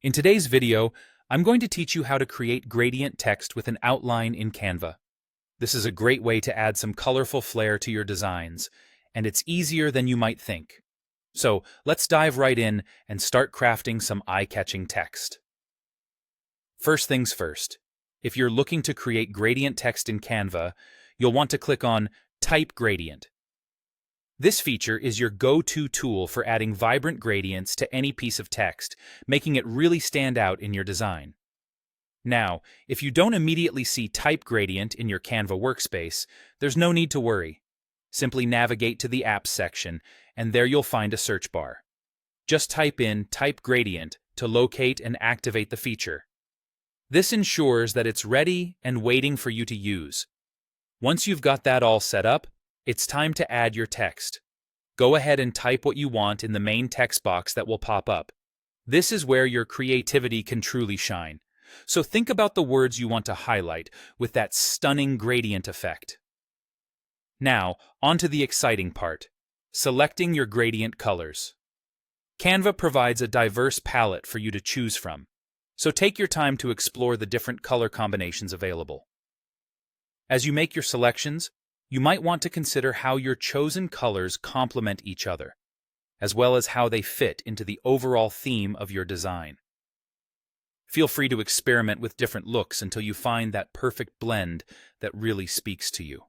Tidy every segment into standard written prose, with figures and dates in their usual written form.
In today's video, I'm going to teach you how to create gradient text with an outline in Canva. This is a great way to add some colorful flair to your designs, and it's easier than you might think. So let's dive right in and start crafting some eye-catching text. First things first, if you're looking to create gradient text in Canva, you'll want to click on Type Gradient. This feature is your go-to tool for adding vibrant gradients to any piece of text, making it really stand out in your design. Now, if you don't immediately see Type Gradient in your Canva workspace, there's no need to worry. Simply navigate to the Apps section, and there you'll find a search bar. Just type in Type Gradient to locate and activate the feature. This ensures that it's ready and waiting for you to use. Once you've got that all set up, it's time to add your text. Go ahead and type what you want in the main text box that will pop up. This is where your creativity can truly shine. So think about the words you want to highlight with that stunning gradient effect. Now, on to the exciting part, selecting your gradient colors. Canva provides a diverse palette for you to choose from, so take your time to explore the different color combinations available. As you make your selections, you might want to consider how your chosen colors complement each other, as well as how they fit into the overall theme of your design. Feel free to experiment with different looks until you find that perfect blend that really speaks to you.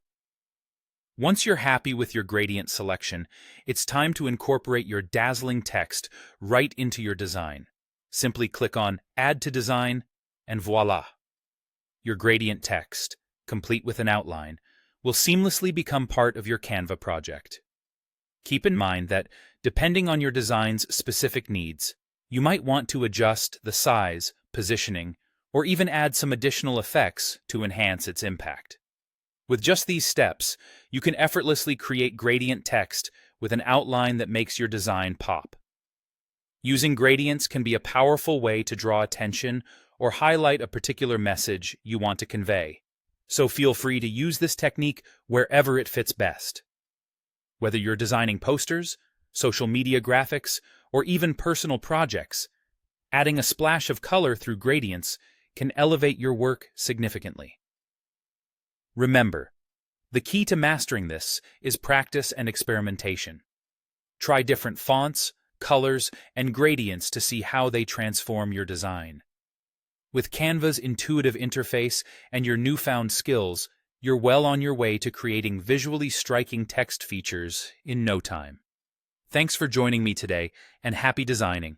Once you're happy with your gradient selection, it's time to incorporate your dazzling text right into your design. Simply click on Add to Design, and voila! Your gradient text, complete with an outline, will seamlessly become part of your Canva project. Keep in mind that, depending on your design's specific needs, you might want to adjust the size, positioning, or even add some additional effects to enhance its impact. With just these steps, you can effortlessly create gradient text with an outline that makes your design pop. Using gradients can be a powerful way to draw attention or highlight a particular message you want to convey. So feel free to use this technique wherever it fits best. Whether you're designing posters, social media graphics, or even personal projects, adding a splash of color through gradients can elevate your work significantly. Remember, the key to mastering this is practice and experimentation. Try different fonts, colors, and gradients to see how they transform your design. With Canva's intuitive interface and your newfound skills, you're well on your way to creating visually striking text features in no time. Thanks for joining me today, and happy designing!